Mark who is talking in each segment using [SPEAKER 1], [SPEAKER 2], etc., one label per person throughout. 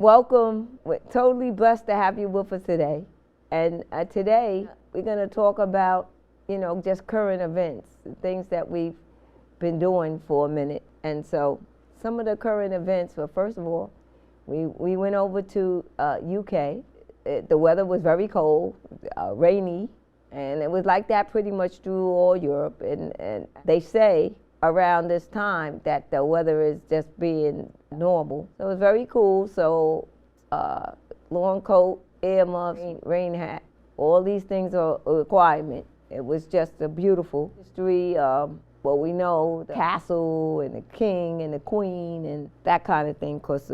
[SPEAKER 1] Welcome. We're totally blessed to have you with us today. And today we're going to talk about, just current events, things that we've been doing for a minute. And so some of the current events, well, first of all, we went over to UK. The weather was very cold, rainy, and it was like that pretty much through all Europe. And they say around this time that the weather is just being normal. So it was very cool. So long coat, earmuffs, rain hat, all these things are a requirement. It was just a beautiful history. Well, we know the castle and the king and the queen and that kind of thing, because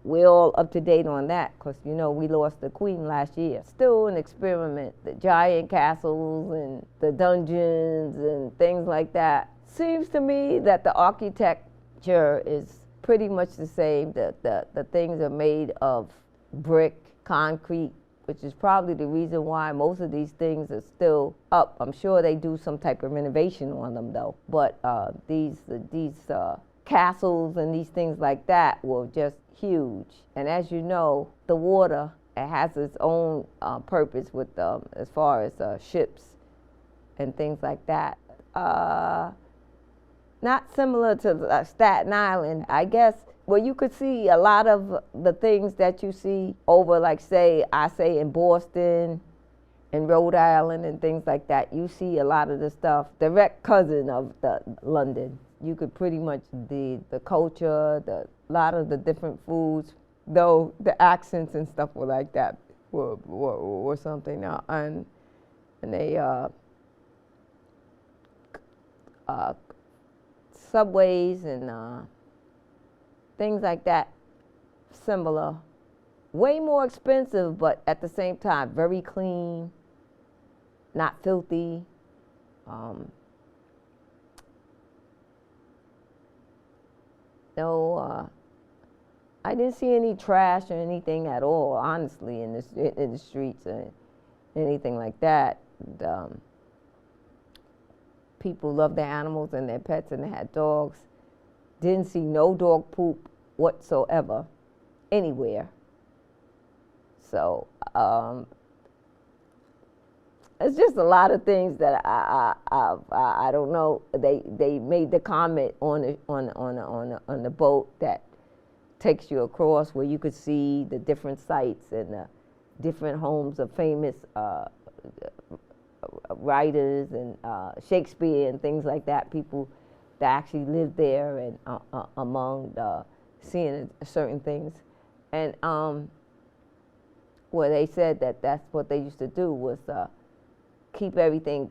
[SPEAKER 1] we're all up to date on that, because we lost the queen last year. Still an experiment, the giant castles and the dungeons and things like that. Seems to me that the architecture is pretty much the same. The things are made of brick, concrete, which is probably the reason why most of these things are still up. I'm sure they do some type of renovation on them though. But these castles and these things like that were just huge. And as you know, the water, it has its own purpose with as far as ships and things like that. Not similar to Staten Island, I guess. Well, you could see a lot of the things that you see over, like say in Boston and Rhode Island and things like that. You see a lot of the stuff, direct cousin of the London. You could pretty much, the culture, a lot of the different foods, though the accents and stuff were like that, were something. And they, subways and things like that, similar. Way more expensive, but at the same time, very clean, not filthy. No, I didn't see any trash or anything at all, honestly, in the streets or anything like that. People love their animals and their pets, and they had dogs. Didn't see no dog poop whatsoever anywhere. So it's just a lot of things that I don't know. They made the comment on the boat that takes you across, where you could see the different sites and the different homes of famous writers and Shakespeare and things like that, people that actually lived there, and among seeing certain things. And where they said that's what they used to do, was keep everything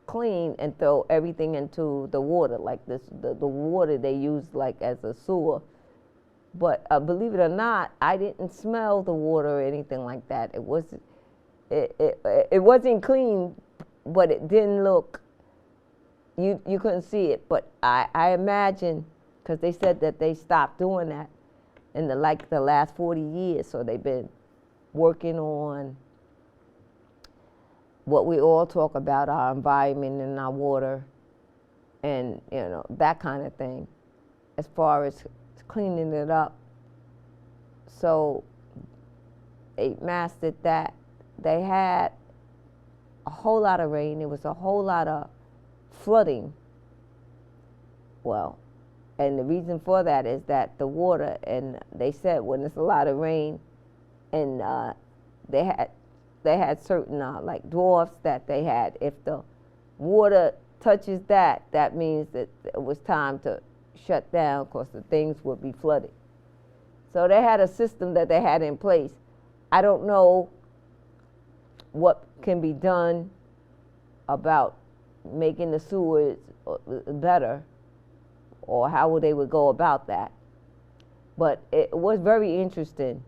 [SPEAKER 1] clean and throw everything into the water, like the water they used like as a sewer. But believe it or not, I didn't smell the water or anything like that. It wasn't clean, but it didn't look, you couldn't see it. But I imagine, because they said that they stopped doing that in the last 40 years, so they've been working on what we all talk about, our environment and our water, and that kind of thing, as far as cleaning it up. So they mastered that. They had a whole lot of rain. There was a whole lot of flooding. Well, and the reason for that is that the water, and they said when there's a lot of rain, and they had certain like dwarfs that they had. If the water touches that means that it was time to shut down, because the things would be flooded. So they had a system that they had in place. I don't know what can be done about making the sewers better, or how they would go about that. But it was very interesting.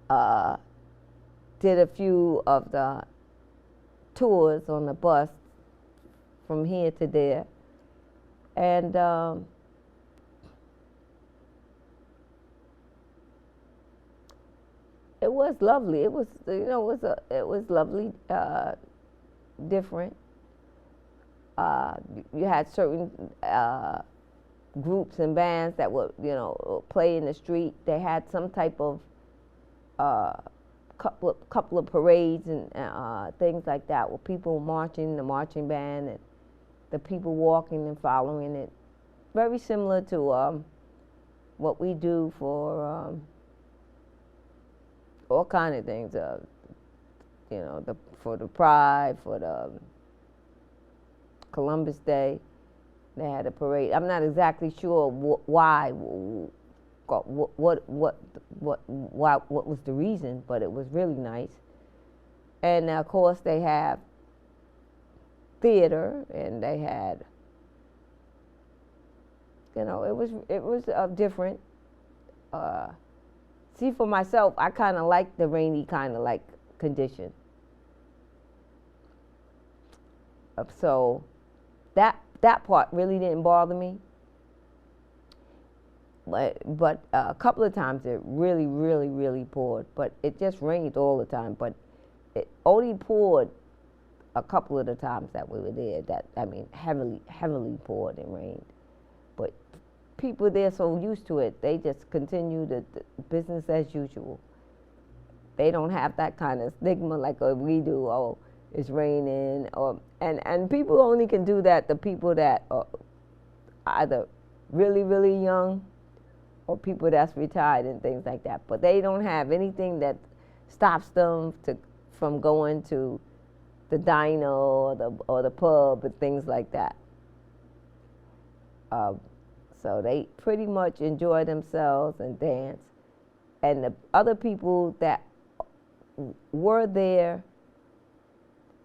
[SPEAKER 1] Did a few of the tours on the bus from here to there, and it was lovely. It was, it was lovely, different. You had certain groups and bands that would, play in the street. They had some type of couple of parades and things like that, with people marching, the marching band, and the people walking and following it. Very similar to what we do for all kind of things. For the Pride, for the Columbus Day, they had a parade. I'm not exactly sure why, what was the reason, but it was really nice. And of course they have theater, and they had, it was different. See, for myself, I kind of like the rainy kind of like condition. So that part really didn't bother me. But a couple of times it really, really, really poured. But it just rained all the time. But it only poured a couple of the times that we were there. Heavily, heavily poured and rained. But people there so used to it, they just continue the business as usual. They don't have that kind of stigma like we do. Oh, it's raining, and people only can do that, the people that are either really, really young or people that's retired and things like that. But they don't have anything that stops them from going to the diner or the pub and things like that. So they pretty much enjoy themselves and dance. And the other people that were there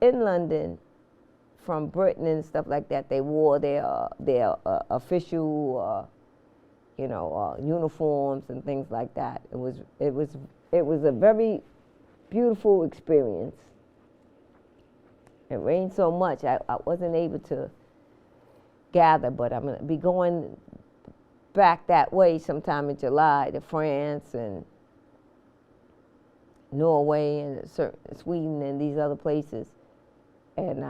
[SPEAKER 1] in London from Britain and stuff like that, they wore their official uniforms and things like that. It was a very beautiful experience. It rained so much I wasn't able to gather, but I'm going to be going back that way sometime in July to France and Norway and Sweden and these other places. And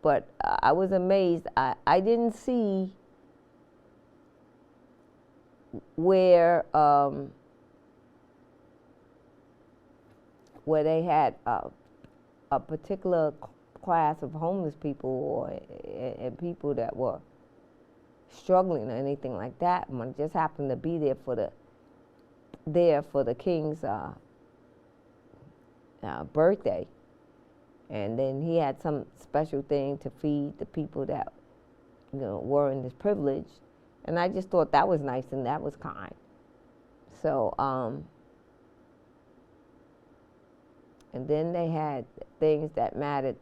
[SPEAKER 1] but I was amazed. I didn't see where they had a particular class of homeless people and people that were struggling or anything like that. I just happened to be there for the king's birthday. And then he had some special thing to feed the people that, were in this privilege. And I just thought that was nice and that was kind. So, and then they had things that mattered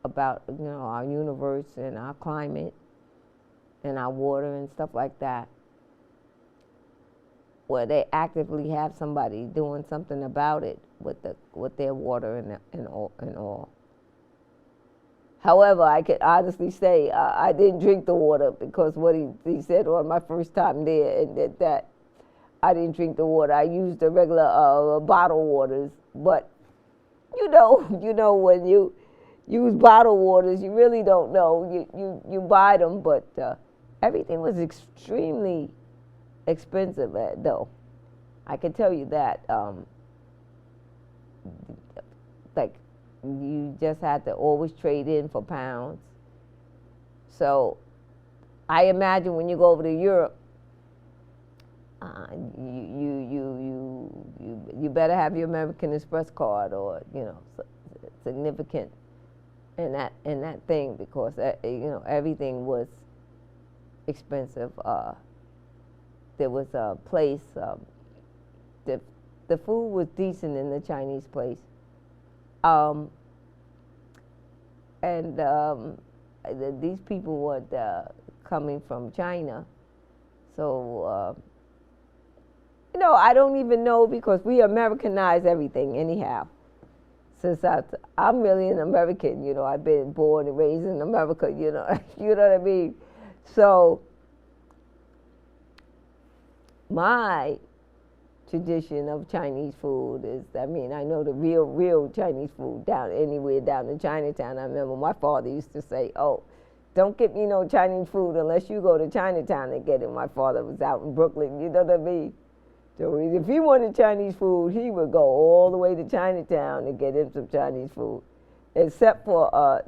[SPEAKER 1] about, our universe and our climate and our water and stuff like that, where they actively have somebody doing something about it with their water and all. However, I could honestly say I didn't drink the water because what he said on my first time there, and that I didn't drink the water. I used the regular bottled waters, but you know when you use bottled waters, you really don't know. You buy them, but everything was extremely expensive, though. I can tell you that. Like, you just had to always trade in for pounds. So I imagine when you go over to Europe, you better have your American Express card or significant in that thing, because everything was expensive. There was a place. The food was decent in the Chinese place. These people were coming from China. So, I don't even know, because we Americanize everything anyhow. Since I'm really an American, I've been born and raised in America, you know what I mean? So, my tradition of Chinese food is, I know the real Chinese food anywhere down in Chinatown. I remember my father used to say, oh, don't get me no Chinese food unless you go to Chinatown and get it. My father was out in Brooklyn, you know what I mean? So if he wanted Chinese food, he would go all the way to Chinatown to get him some Chinese food. Except for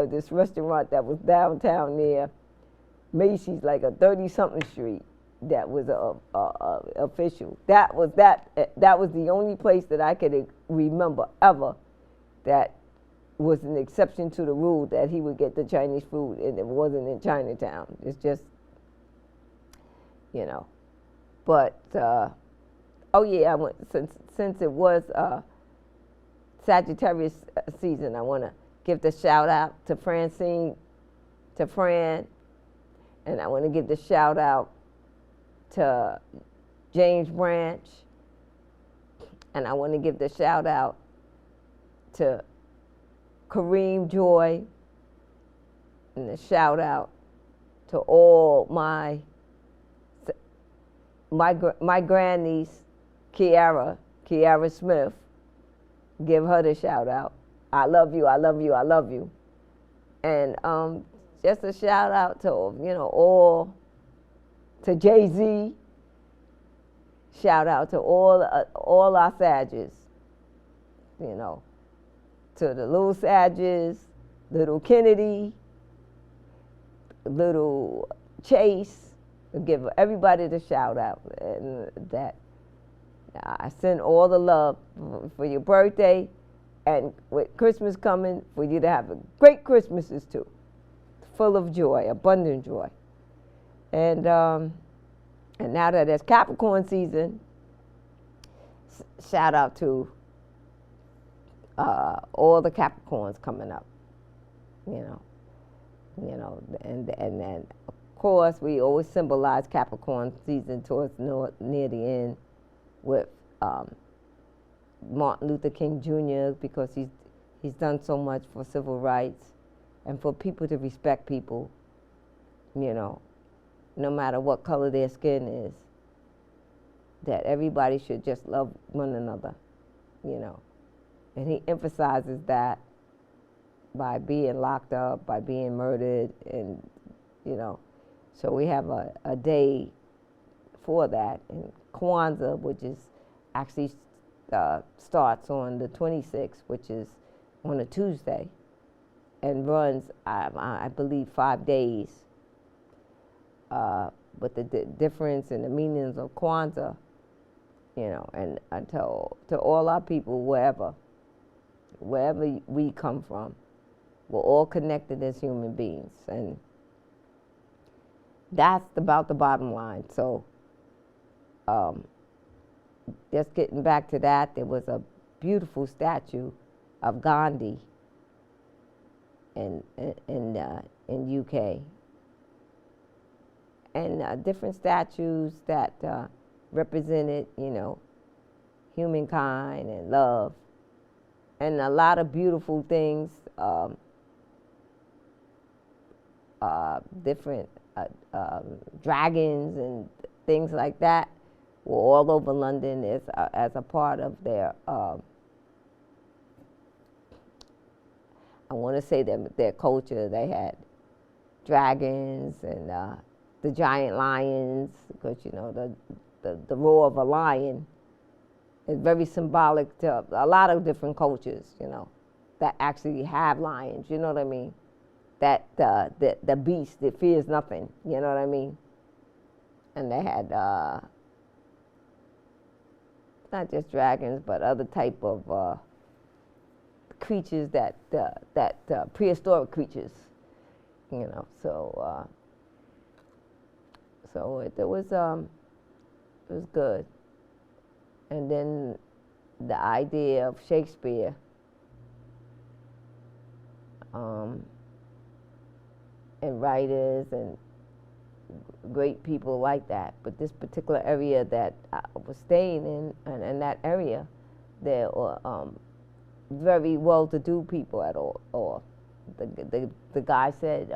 [SPEAKER 1] this restaurant that was downtown near Macy's, like a 30-something street, that was official. That was the only place that I could remember ever that was an exception to the rule that he would get the Chinese food, and it wasn't in Chinatown. It's just, you know. But oh yeah, I went since it was Sagittarius season. I want to give the shout out to Francine, to Fran, and I want to give the shout out to James Branch, and I want to give the shout out to Kareem Joy, and a shout out to all my grandniece, Kiara Smith. Give her the shout out. I love you, I love you, I love you. And just a shout out to, all, to Jay-Z. Shout out to all our Sages, to the little Sages, little Kennedy, little Chase. Give everybody the shout out, and that I send all the love for your birthday, and with Christmas coming, for you to have a great Christmases too, full of joy, abundant joy. And now that it's Capricorn season, shout out to all the Capricorns coming up, and of course we always symbolize Capricorn season towards near the end with Martin Luther King Jr. because he's done so much for civil rights and for people to respect people, no matter what color their skin is, that everybody should just love one another, And he emphasizes that by being locked up, by being murdered, and, so we have a day for that. And Kwanzaa, which is actually starts on the 26th, which is on a Tuesday, and runs, I believe, 5 days. But the difference in the meanings of Kwanzaa, and to all our people, wherever we come from, we're all connected as human beings, and that's about the bottom line. So, just getting back to that, there was a beautiful statue of Gandhi in UK, and different statues that represented, humankind and love, and a lot of beautiful things, different dragons and things like that were all over London as a part of their, I want to say their culture. They had dragons and the giant lions, because the roar of a lion is very symbolic to a lot of different cultures, that actually have lions, you know what I mean? That the beast that fears nothing, you know what I mean? And they had not just dragons, but other type of creatures that prehistoric creatures, So it was good. And then the idea of Shakespeare, and writers and great people like that. But this particular area that I was staying in, and that area, there were very well-to-do people at all. The guy said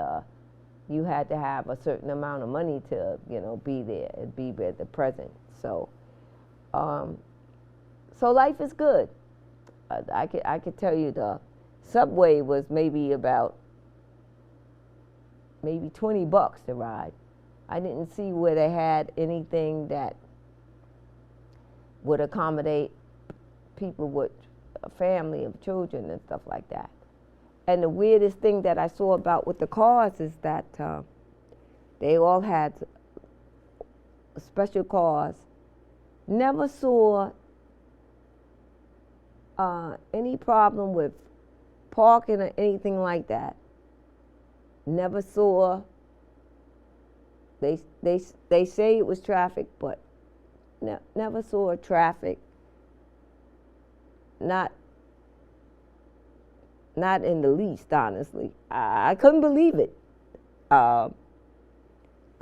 [SPEAKER 1] you had to have a certain amount of money to, be there and be at the present. So life is good. I could tell you the subway was maybe about maybe $20 to ride. I didn't see where they had anything that would accommodate people with a family of children and stuff like that. And the weirdest thing that I saw about with the cars is that they all had special cars. Never saw any problem with parking or anything like that. Never saw. They say it was traffic, but never saw traffic. Not in the least, honestly. I couldn't believe it. I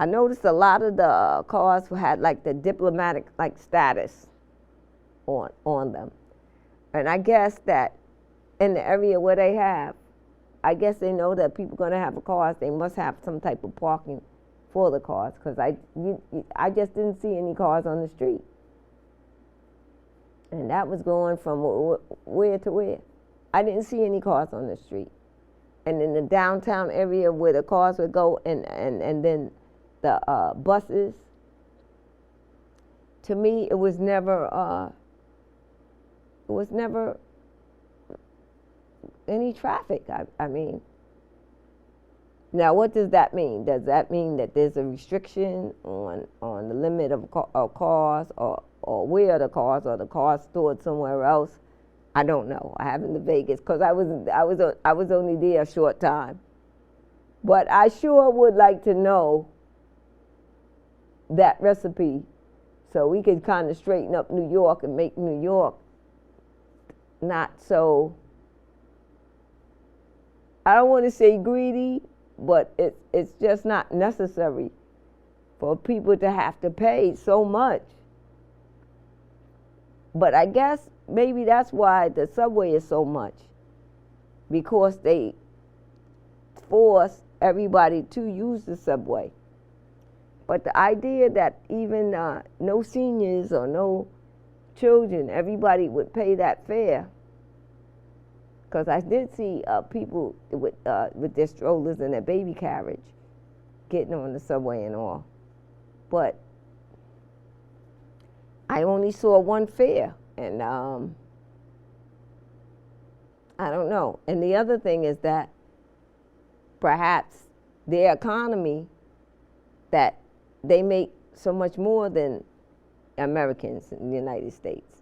[SPEAKER 1] noticed a lot of the cars had like the diplomatic like status on them. And I guess that in the area where they have, I guess they know that people are going to have cars. They must have some type of parking for the cars, because I just didn't see any cars on the street. And that was going from where to where. I didn't see any cars on the street. And in the downtown area where the cars would go, and then the buses, to me it was never any traffic. I mean, now what does that mean? Does that mean that there's a restriction on the limit of cars, or where the cars, or the cars stored somewhere else? I don't know. I haven't been to Vegas because I was only there a short time. But I sure would like to know that recipe so we could kind of straighten up New York and make New York not so, I don't want to say greedy, but it's just not necessary for people to have to pay so much. But I guess maybe that's why the subway is so much, because they force everybody to use the subway. But the idea that even no seniors or no children, everybody would pay that fare, because I did see people with their strollers and their baby carriage getting on the subway and all. But I only saw one fare, and I don't know. And the other thing is that perhaps their economy, that they make so much more than Americans in the United States,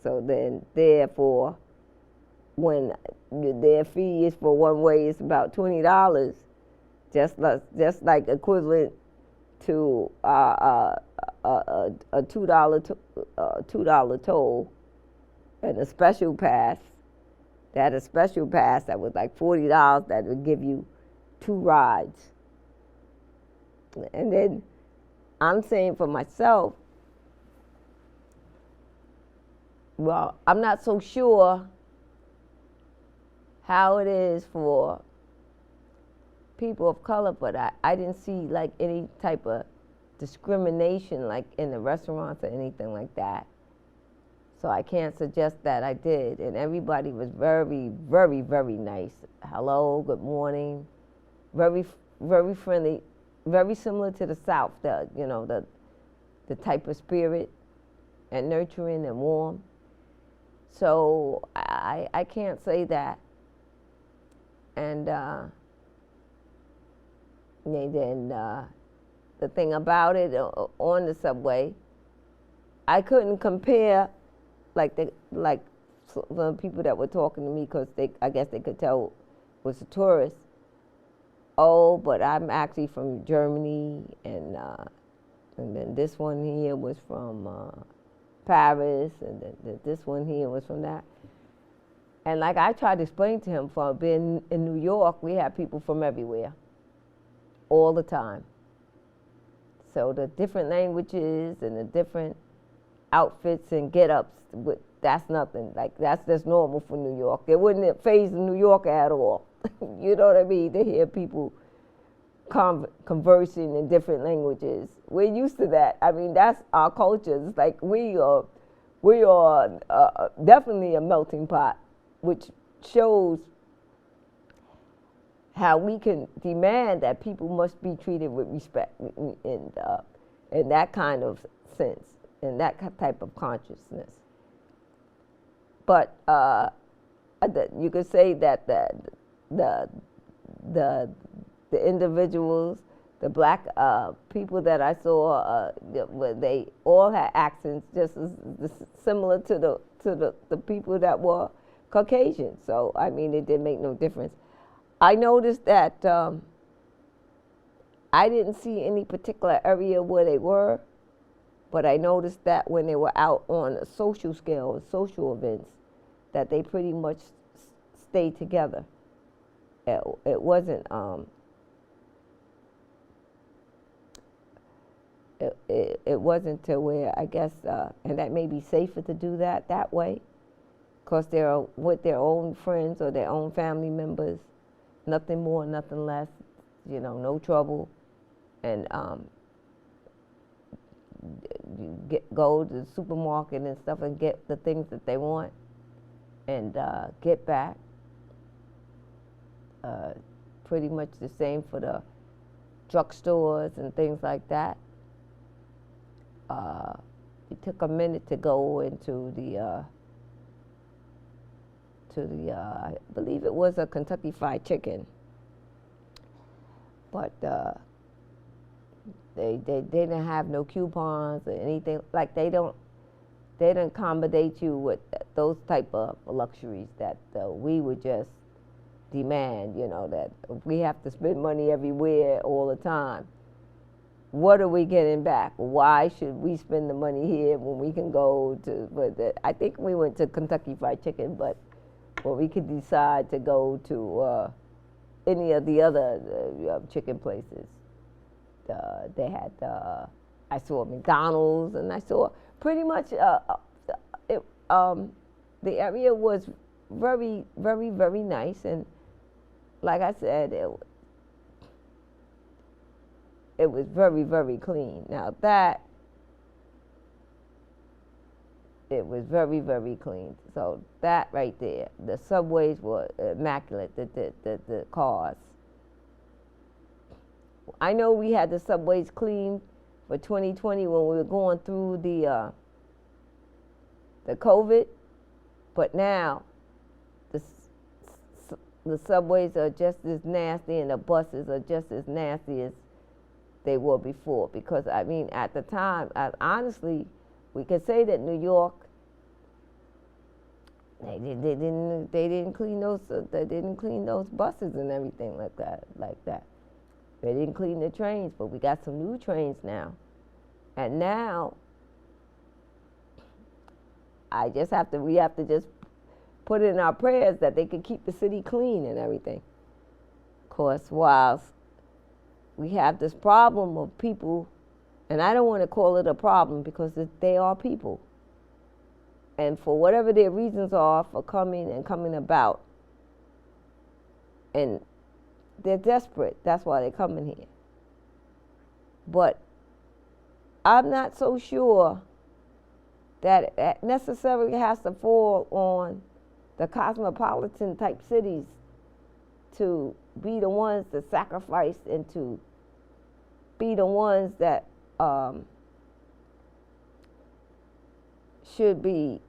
[SPEAKER 1] So then, therefore, when their fee is for one way, it's about $20, just like equivalent to a $2 toll, and a special pass. They had a special pass that was like $40 that would give you 2 rides. And then I'm saying for myself, well, I'm not so sure how it is for people of color, but I didn't see like any type of discrimination like in the restaurants or anything like that. So I can't suggest that I did. And everybody was very, very, very nice. Hello, good morning. Very, very friendly. Very similar to the South, the type of spirit, and nurturing and warm. So I can't say that. And then the thing about it on the subway, I couldn't compare like the people that were talking to me, because I guess they could tell was a tourist. Oh, but I'm actually from Germany, and then this one here was from Paris, and then this one here was from that. And like I tried to explain to him, for being in New York, we have people from everywhere, all the time. So the different languages and the different outfits and get-ups, that's nothing. Like, that's just normal for New York. It wouldn't faze New York at all. You know what I mean? To hear people conversing in different languages. We're used to that. I mean, that's our culture. It's like we are definitely a melting pot, which shows how we can demand that people must be treated with respect in that kind of sense, in that type of consciousness. But you could say that the the individuals, the black people that I saw, they all had accents just as similar to the people that were Caucasian. So I mean, it didn't make no difference. I noticed that I didn't see any particular area where they were, but I noticed that when they were out on a social scale, social events, that they pretty much stayed together. It wasn't. It wasn't to where I guess, and that may be safer to do that way, because they're with their own friends or their own family members, nothing more, nothing less, no trouble, and go to the supermarket and stuff and get the things that they want, and get back. Pretty much the same for the drugstores and things like that. It took a minute to go into the I believe it was a Kentucky Fried Chicken, but they didn't have no coupons or anything. Like they didn't accommodate you with those type of luxuries that we would just demand. That if we have to spend money everywhere all the time, what are we getting back? Why should we spend the money here when we can go to? But I think we went to Kentucky Fried Chicken, but we could decide to go to any of the other chicken places. They had. I saw McDonald's, and I saw pretty much. The area was very, very, very nice, and like I said, it was very, very clean. Now it was very, very clean. So that right there, the subways were immaculate, the cars. I know we had the subways clean for 2020 when we were going through the COVID, but now the subways are just as nasty and the buses are just as nasty as they were before. Because I mean, at the time, honestly, we could say that New York, they didn't clean those buses and everything like that. They didn't clean the trains, but we got some new trains now, and now we have to just put in our prayers that they can keep the city clean and everything. Of course, whilst we have this problem of people, and I don't want to call it a problem because they are people. And for whatever their reasons are for coming about, and they're desperate, that's why they're coming here. But I'm not so sure that it necessarily has to fall on the cosmopolitan type cities to be the ones that sacrifice and to be the ones that should be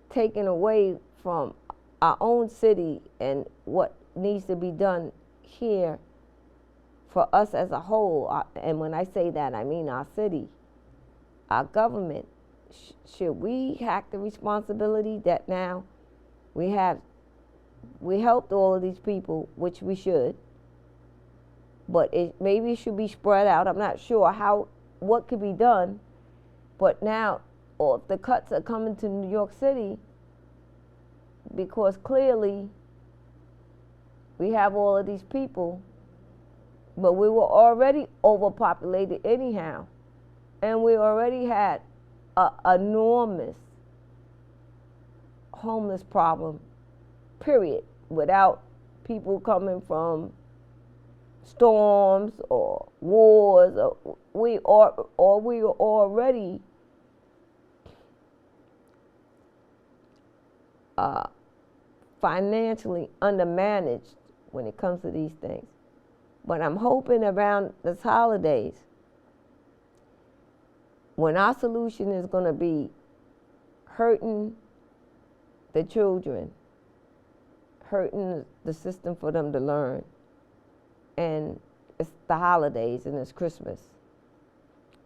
[SPEAKER 1] taken away from our own city and what needs to be done here for us as a whole. And when I say that, I mean our city, our government. Should we hack the responsibility that now we helped all of these people, which we should, but maybe it should be spread out. I'm not sure what could be done, but now all the cuts are coming to New York City because clearly we have all of these people, but we were already overpopulated anyhow, and we already had an enormous homeless problem, period, without people coming from storms or wars. We were already financially undermanaged when it comes to these things. But I'm hoping around this holidays, when our solution is going to be hurting the children, hurting the system for them to learn, and it's the holidays and it's Christmas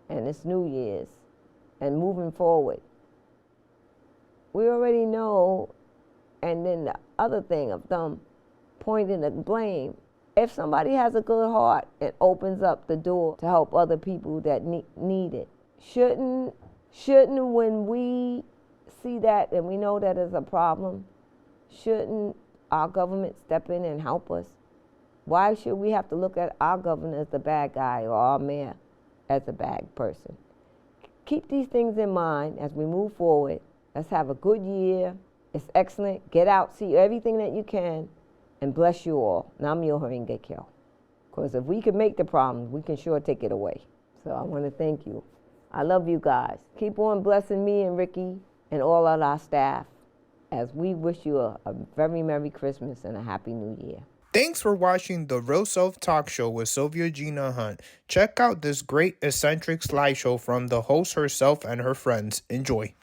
[SPEAKER 1] and it's New Year's and moving forward. We already know, and then the other thing of them pointing the blame. If somebody has a good heart and opens up the door to help other people that need it, shouldn't when we see that and we know that is a problem, shouldn't our government step in and help us? Why should we have to look at our governor as the bad guy or our mayor as the bad person? Keep these things in mind as we move forward. Let's have a good year. It's excellent. Get out, see everything that you can, and bless you all. Nam myoho renge kyo. Because if we can make the problem, we can sure take it away. So I want to thank you. I love you guys. Keep on blessing me and Ricky and all of our staff as we wish you a very Merry Christmas and a Happy New Year.
[SPEAKER 2] Thanks for watching the Real Self Talk Show with Sylvia Gina Hunt. Check out this great eccentric slideshow from the host herself and her friends. Enjoy.